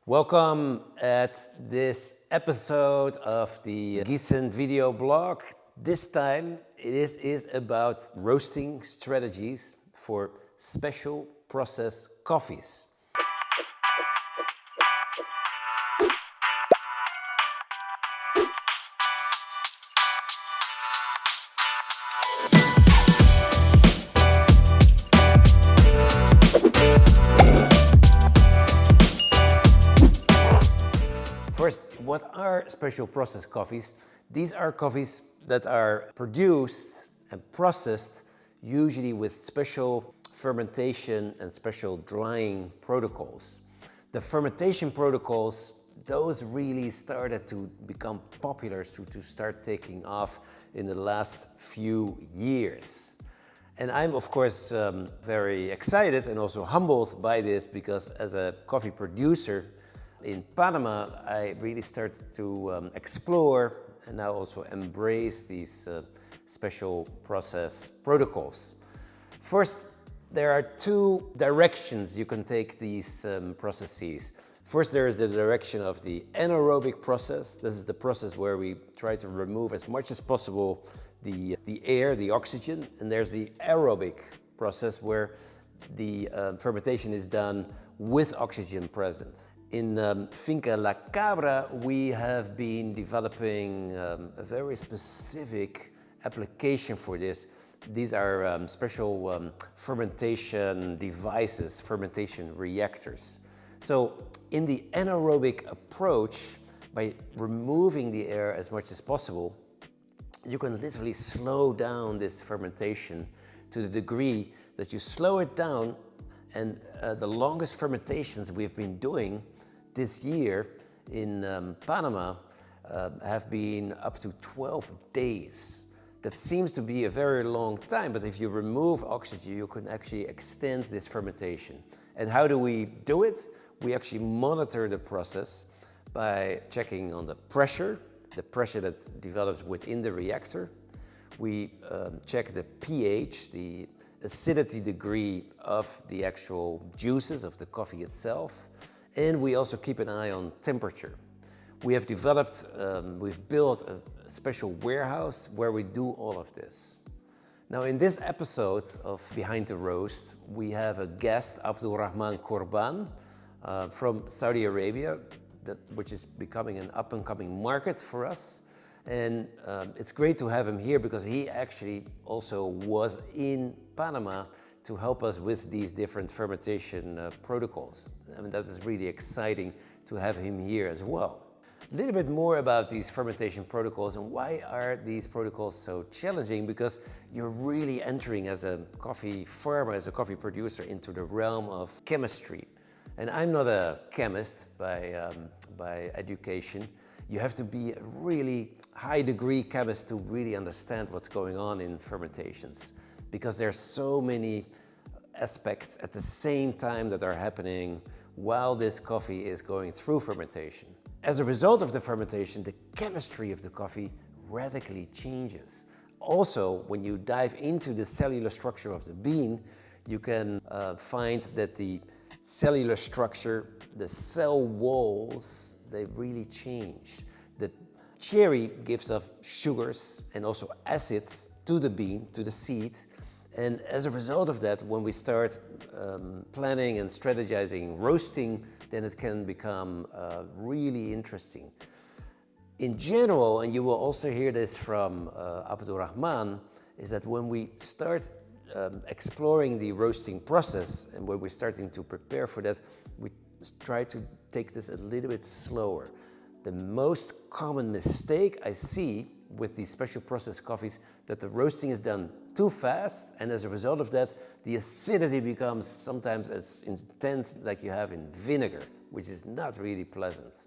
Welcome at this episode of the Giesen video blog. This time it is about roasting strategies for special process coffees. First, what are special process coffees? These are coffees that are produced and processed usually with special fermentation and special drying protocols. The fermentation protocols, those really started to become popular, to start taking off in the last few years. And I'm of course very excited and also humbled by this, because as a coffee producer in Panama, I really started to explore and now also embrace these special process protocols. First, there are two directions you can take these processes. First, there is the direction of the anaerobic process. This is the process where we try to remove as much as possible the air, the oxygen. And there's the aerobic process where the fermentation is done with oxygen present. In Finca La Cabra, we have been developing a very specific application for this. These are special fermentation devices, fermentation reactors. So in the anaerobic approach, by removing the air as much as possible, you can literally slow down this fermentation to the degree that you slow it down. And the longest fermentations we've been doing this year in Panama have been up to 12 days. That seems to be a very long time, but if you remove oxygen, you can actually extend this fermentation. And how do we do it? We actually monitor the process by checking on the pressure that develops within the reactor. We check the pH, the acidity degree of the actual juices of the coffee itself. And we also keep an eye on temperature. We have developed, we've built a special warehouse where we do all of this. Now in this episode of Behind the Roast, we have a guest, Abdulrahman Korban, from Saudi Arabia, which is becoming an up-and-coming market for us. And it's great to have him here because he actually also was in Panama to help us with these different fermentation protocols. I mean, that is really exciting to have him here as well. A little bit more about these fermentation protocols and why are these protocols so challenging? Because you're really entering as a coffee farmer, as a coffee producer, into the realm of chemistry. And I'm not a chemist by education. You have to be a really high degree chemist to really understand what's going on in fermentations, because there are so many aspects at the same time that are happening while this coffee is going through fermentation. As a result of the fermentation, the chemistry of the coffee radically changes. Also, when you dive into the cellular structure of the bean, you can find that the cellular structure, the cell walls, they really change. The cherry gives off sugars and also acids to the bean, to the seed. And as a result of that, when we start planning and strategizing roasting, then it can become really interesting. In general, and you will also hear this from Abdulrahman, is that when we start exploring the roasting process and when we're starting to prepare for that, we try to take this a little bit slower. The most common mistake I see with these special process coffees, that the roasting is done too fast, and as a result of that, the acidity becomes sometimes as intense like you have in vinegar, which is not really pleasant.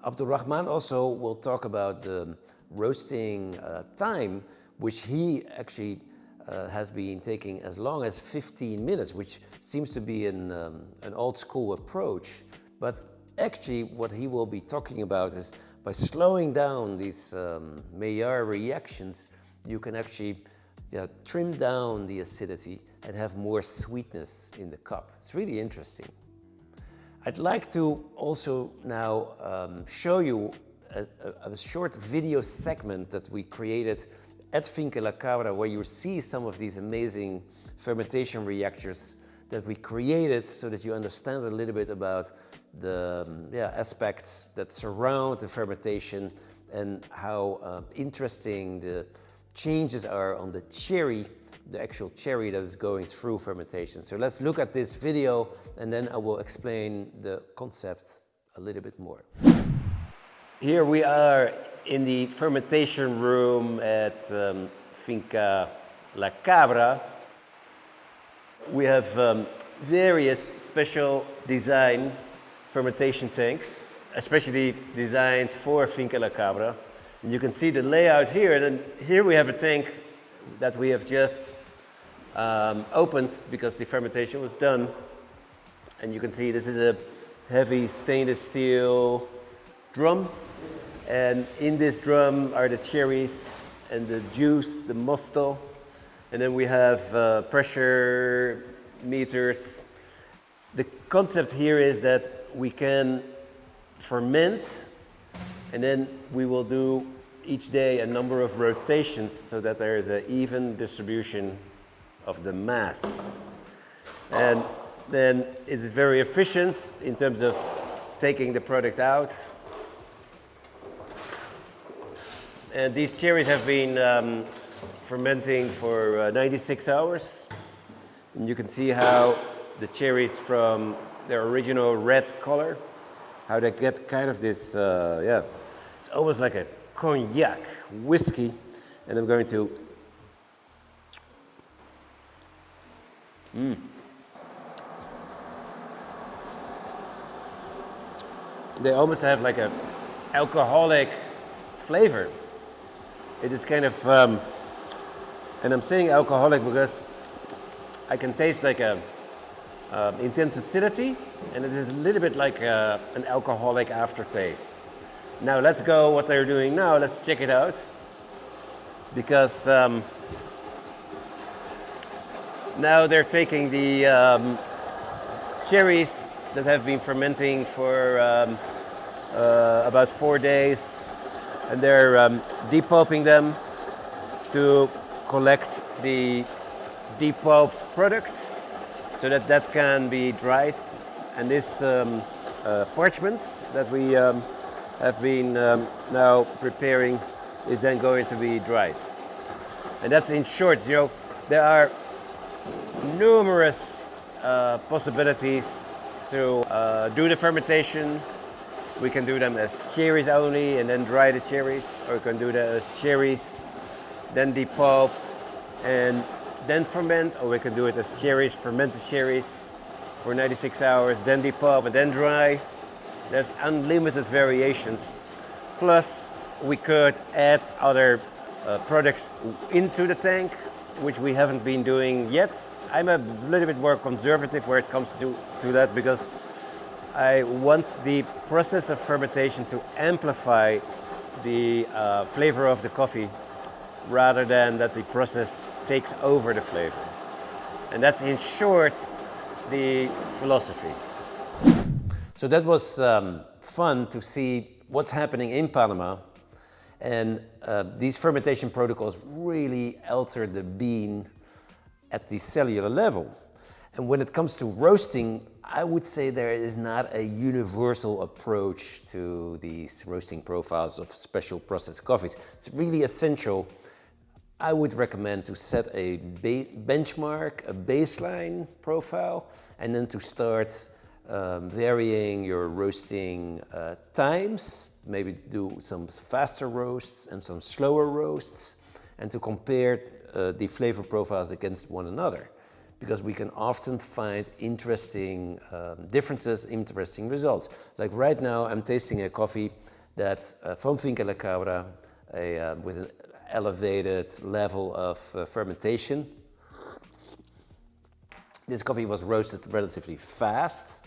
Abdulrahman also will talk about the roasting time, which he actually has been taking as long as 15 minutes, which seems to be an old school approach. But actually what he will be talking about is by slowing down these Maillard reactions, you can actually trim down the acidity and have more sweetness in the cup. It's really interesting. I'd like to also now show you a short video segment that we created at Finca La Cabra, where you see some of these amazing fermentation reactors that we created, so that you understand a little bit about the aspects that surround the fermentation and how interesting the changes are on the cherry, the actual cherry that is going through fermentation. So let's look at this video, and then I will explain the concept a little bit more. Here we are in the fermentation room at Finca La Cabra. We have various special design fermentation tanks, especially designed for Finca La Cabra. And you can see the layout here, and then here we have a tank that we have just opened because the fermentation was done. And you can see this is a heavy stainless steel drum, and in this drum are the cherries and the juice, the mosto, and then we have pressure meters. The concept here is that we can ferment, and then we will do each day a number of rotations so that there is an even distribution of the mass. And then it is very efficient in terms of taking the product out. And these cherries have been fermenting for 96 hours. And you can see how the cherries from their original red color, how they get kind of this, it's almost like a cognac whiskey. And I'm going to they almost have like a alcoholic flavor. It is kind of, and I'm saying alcoholic because I can taste like a intense acidity, and it is a little bit like an alcoholic aftertaste. Now let's go what they're doing now. Let's check it out, because now they're taking the cherries that have been fermenting for about 4 days, and they're depulping them to collect the depulped product so that that can be dried. And this parchment that we have been now preparing is then going to be dried. And that's in short, you know, there are numerous possibilities to do the fermentation. We can do them as cherries only and then dry the cherries, or we can do that as cherries, then depulp and then ferment, or we can do it as cherries, fermented cherries for 96 hours, then depulp and then dry. There's unlimited variations. Plus, we could add other products into the tank, which we haven't been doing yet. I'm a little bit more conservative where it comes to that, because I want the process of fermentation to amplify the flavor of the coffee, rather than that the process takes over the flavor. And that's in short the philosophy. So that was fun to see what's happening in Panama, and these fermentation protocols really alter the bean at the cellular level. And when it comes to roasting, I would say there is not a universal approach to these roasting profiles of special processed coffees. It's really essential. I would recommend to set a benchmark, a baseline profile, and then to start varying your roasting times, maybe do some faster roasts and some slower roasts, and to compare the flavor profiles against one another, because we can often find interesting differences, interesting results. Like right now, I'm tasting a coffee that from Finca La Cabra, with an elevated level of fermentation. This coffee was roasted relatively fast,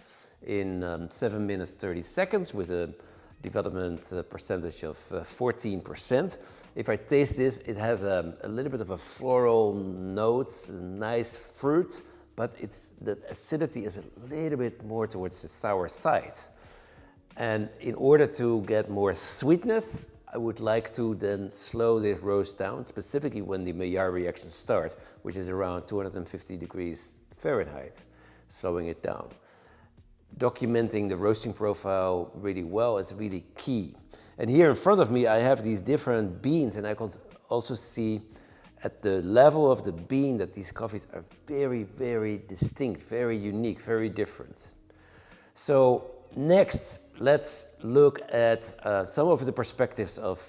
in 7 minutes 30 seconds, with a development percentage of 14%. If I taste this, it has a little bit of a floral note, a nice fruit, but the acidity is a little bit more towards the sour side. And in order to get more sweetness, I would like to then slow this roast down, specifically when the Maillard reaction starts, which is around 250 degrees Fahrenheit, slowing it down. Documenting the roasting profile really well is really key. And here in front of me, I have these different beans, and I can also see at the level of the bean that these coffees are very, very distinct, very unique, very different. So next, let's look at some of the perspectives of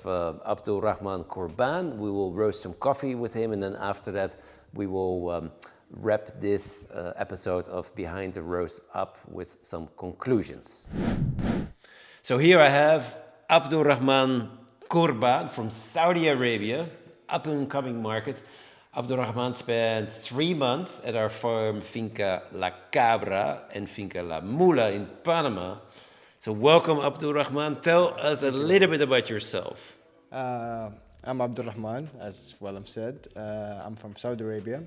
Abdul Rahman Korban. We will roast some coffee with him, and then after that, we will wrap this episode of Behind the Roast up with some conclusions. So here I have Abdul Rahman Korban from Saudi Arabia, up and coming market. Abdul Rahman spent 3 months at our farm Finca La Cabra and Finca La Mula in Panama. So welcome, Abdul Rahman. Tell us a little bit about yourself. I'm Abdul Rahman, as Willem said. I'm from Saudi Arabia.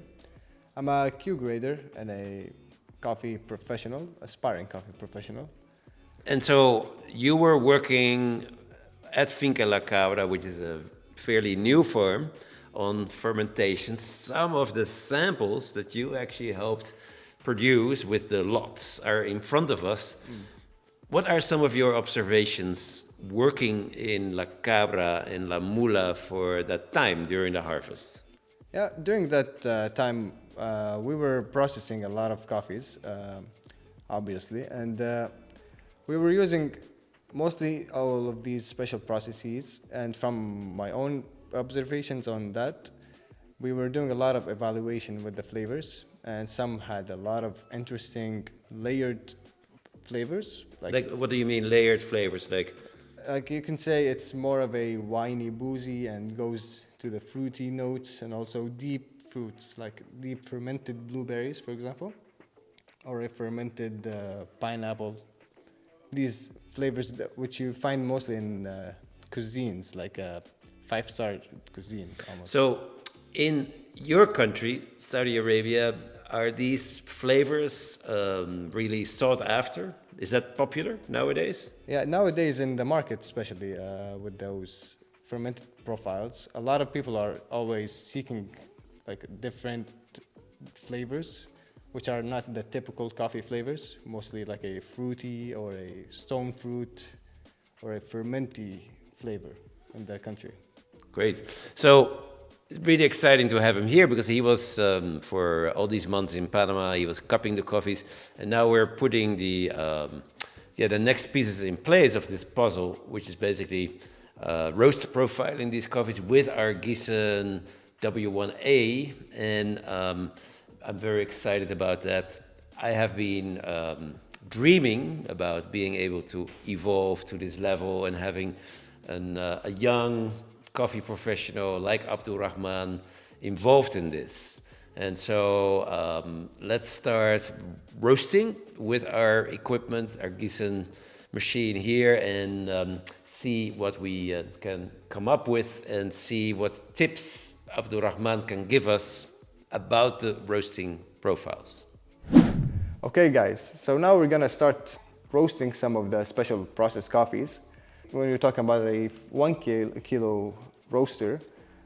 I'm a Q grader and a coffee professional, aspiring coffee professional. And so you were working at Finca La Cabra, which is a fairly new farm, on fermentation. Some of the samples that you actually helped produce with the lots are in front of us. What are some of your observations working in La Cabra and La Mula for that time during the harvest? Yeah, during that time, we were processing a lot of coffees, obviously, and we were using mostly all of these special processes. And from my own observations on that, we were doing a lot of evaluation with the flavors, and some had a lot of interesting layered flavors. Like what do you mean layered flavors? Like you can say it's more of a winey, boozy, and goes to the fruity notes, and also deep fruits, like deep fermented blueberries, for example, or a fermented pineapple. These flavors which you find mostly in cuisines, like a five-star cuisine almost. So in your country, Saudi Arabia, are these flavors really sought after? Is that popular nowadays? Yeah, nowadays in the market, especially with those fermented profiles, a lot of people are always seeking like different flavors, which are not the typical coffee flavors, mostly like a fruity or a stone fruit or a fermenty flavor in the country. Great. So it's really exciting to have him here because he was, for all these months in Panama, he was cupping the coffees, and now we're putting the next pieces in place of this puzzle, which is basically roast profiling these coffees with our Giesen W1A, and I'm very excited about that. I have been dreaming about being able to evolve to this level and having a young coffee professional like Abdul Rahman involved in this. And so let's start roasting with our equipment, our Giesen machine here, and see what we can come up with and see what tips Abdul Rahman can give us about the roasting profiles. Okay guys, so now we're gonna start roasting some of the special processed coffees. When you're talking about a 1 kilo roaster,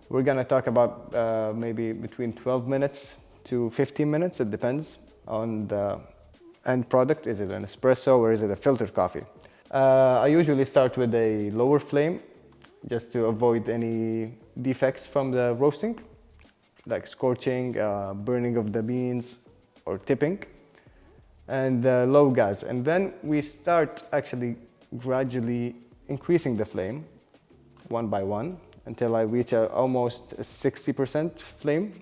we're gonna talk about maybe between 12 minutes to 15 minutes. It depends on the end product. Is it an espresso or is it a filtered coffee? I usually start with a lower flame just to avoid any defects from the roasting, like scorching, burning of the beans, or tipping, and low gas. And then we start actually gradually increasing the flame one by one until I reach almost a 60% flame.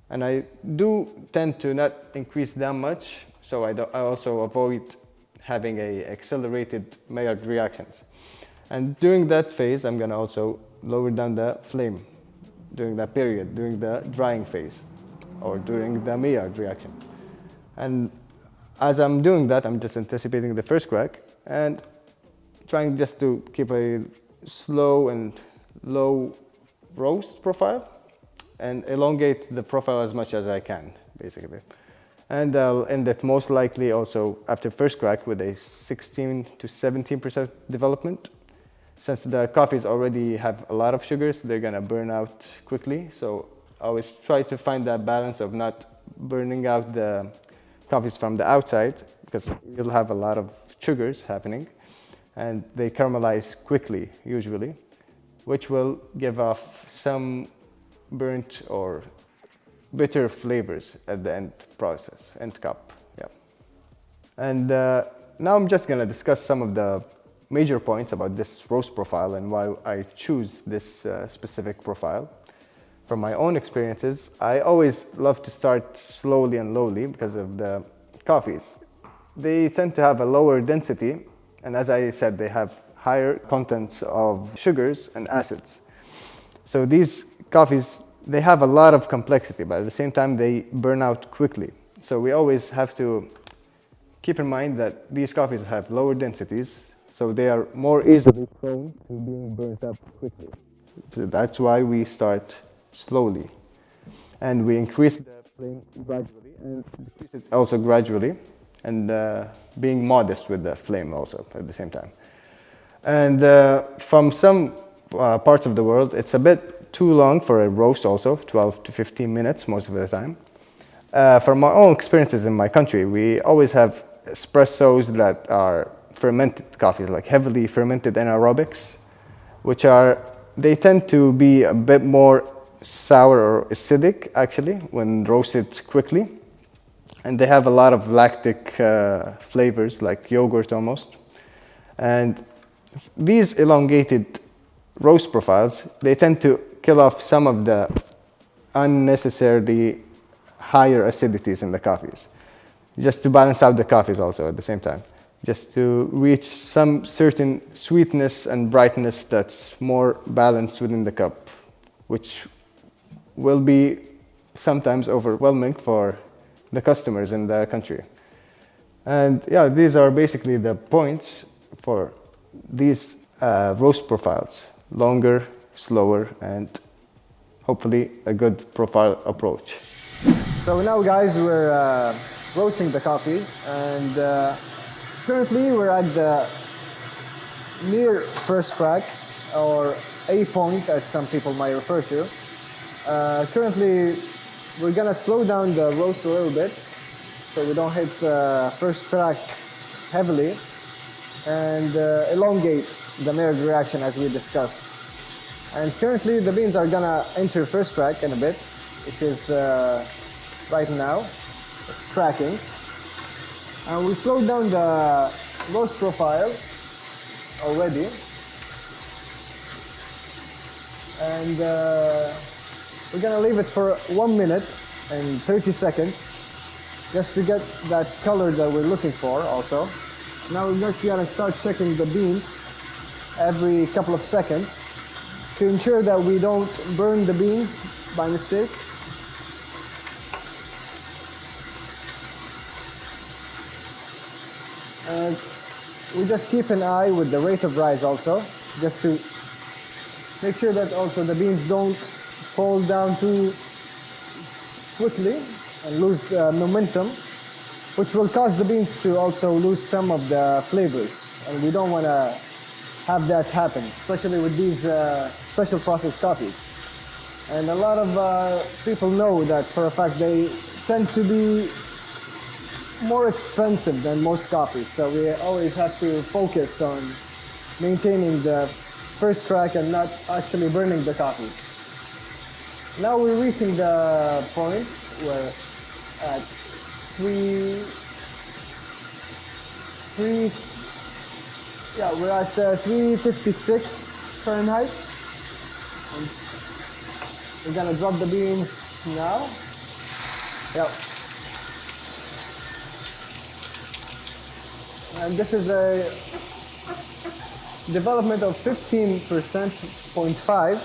And I do tend to not increase that much, so I also avoid having a accelerated Maillard reactions. And during that phase, I'm gonna also lower down the flame during that period, during the drying phase, or during the Maillard reaction. And as I'm doing that, I'm just anticipating the first crack and trying just to keep a slow and low roast profile and elongate the profile as much as I can, basically. And I'll end it most likely also after first crack with a 16 to 17% development. Since the coffees already have a lot of sugars, they're gonna burn out quickly. So I always try to find that balance of not burning out the coffees from the outside, because you'll have a lot of sugars happening, and they caramelize quickly usually, which will give off some burnt or bitter flavors at the end process, end cup. Yeah. And now I'm just gonna discuss some of the major points about this roast profile and why I choose this specific profile. From my own experiences, I always love to start slowly and lowly because of the coffees. They tend to have a lower density, and as I said, they have higher contents of sugars and acids. So these coffees, they have a lot of complexity, but at the same time, they burn out quickly. So we always have to keep in mind that these coffees have lower densities, so they are more easily prone to being burnt up quickly. So that's why we start slowly. And we increase the flame gradually and decrease it also gradually, and being modest with the flame also at the same time. And from some parts of the world, it's a bit too long for a roast also, 12 to 15 minutes most of the time. From my own experiences in my country, we always have espressos that are fermented coffees, like heavily fermented anaerobics, they tend to be a bit more sour or acidic actually when roasted quickly. And they have a lot of lactic flavors, like yogurt almost. And these elongated roast profiles, they tend to kill off some of the unnecessarily higher acidities in the coffees, just to balance out the coffees also at the same time, just to reach some certain sweetness and brightness that's more balanced within the cup, which will be sometimes overwhelming for the customers in the country. And yeah, these are basically the points for these roast profiles: longer, slower, and hopefully a good profile approach. So now guys, we're roasting the coffees, and currently we're at the near first crack, or A point as some people might refer to. Currently we're gonna slow down the roast a little bit so we don't hit first crack heavily, and elongate the Maillard reaction as we discussed. And currently the beans are gonna enter first crack in a bit, which is right now. It's cracking. And we slowed down the roast profile already. And we're gonna leave it for 1 minute and 30 seconds just to get that color that we're looking for also. Now we're just gonna start checking the beans every couple of seconds to ensure that we don't burn the beans by mistake. And we just keep an eye with the rate of rise also, just to make sure that also the beans don't fall down too quickly and lose momentum, which will cause the beans to also lose some of the flavors. And we don't want to have that happen, especially with these special processed coffees. And a lot of people know that for a fact they tend to be more expensive than most coffees. So we always have to focus on maintaining the first crack and not actually burning the coffees. Now we're reaching the point where at 356 Fahrenheit. And we're gonna drop the beans now. Yep. And this is a development of 15.5%,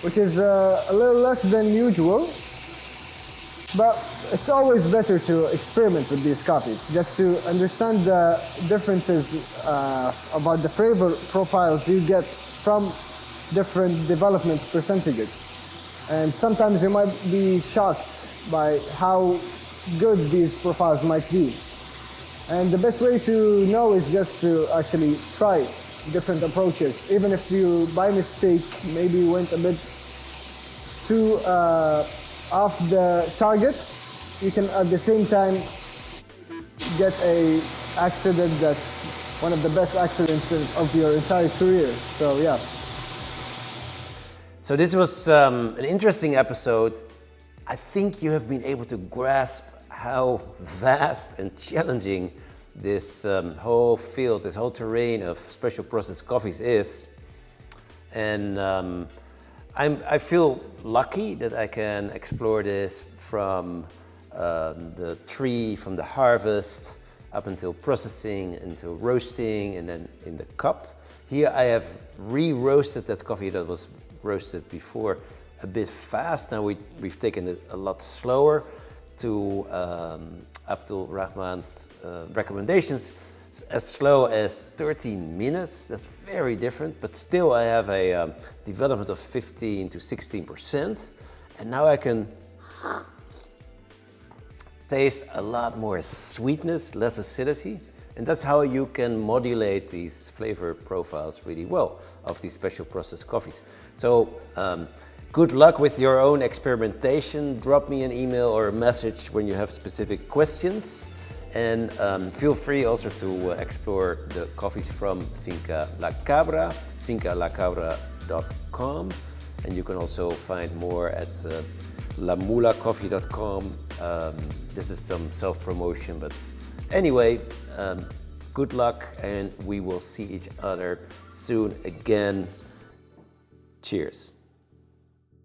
which is a little less than usual, but it's always better to experiment with these coffees just to understand the differences about the flavor profiles you get from different development percentages. And sometimes you might be shocked by how good these profiles might be. And the best way to know is just to actually try different approaches. Even if you, by mistake, maybe went a bit too off the target, you can at the same time get a accident that's one of the best accidents of your entire career. So yeah. So this was an interesting episode. I think you have been able to grasp how vast and challenging this whole field, this whole terrain of special process coffees is. And I feel lucky that I can explore this from the tree, from the harvest, up until processing, until roasting, and then in the cup. Here I have re-roasted that coffee that was roasted before a bit fast. Now we've taken it a lot slower to Abdul Rahman's recommendations, as slow as 13 minutes. That's very different, but still I have a development of 15 to 16%. And now I can taste a lot more sweetness, less acidity. And that's how you can modulate these flavor profiles really well of these special process coffees. So good luck with your own experimentation. Drop me an email or a message when you have specific questions. And feel free also to explore the coffees from Finca La Cabra, fincalacabra.com. And you can also find more at lamulacoffee.com. This is some self-promotion, but anyway, good luck, and we will see each other soon again. Cheers.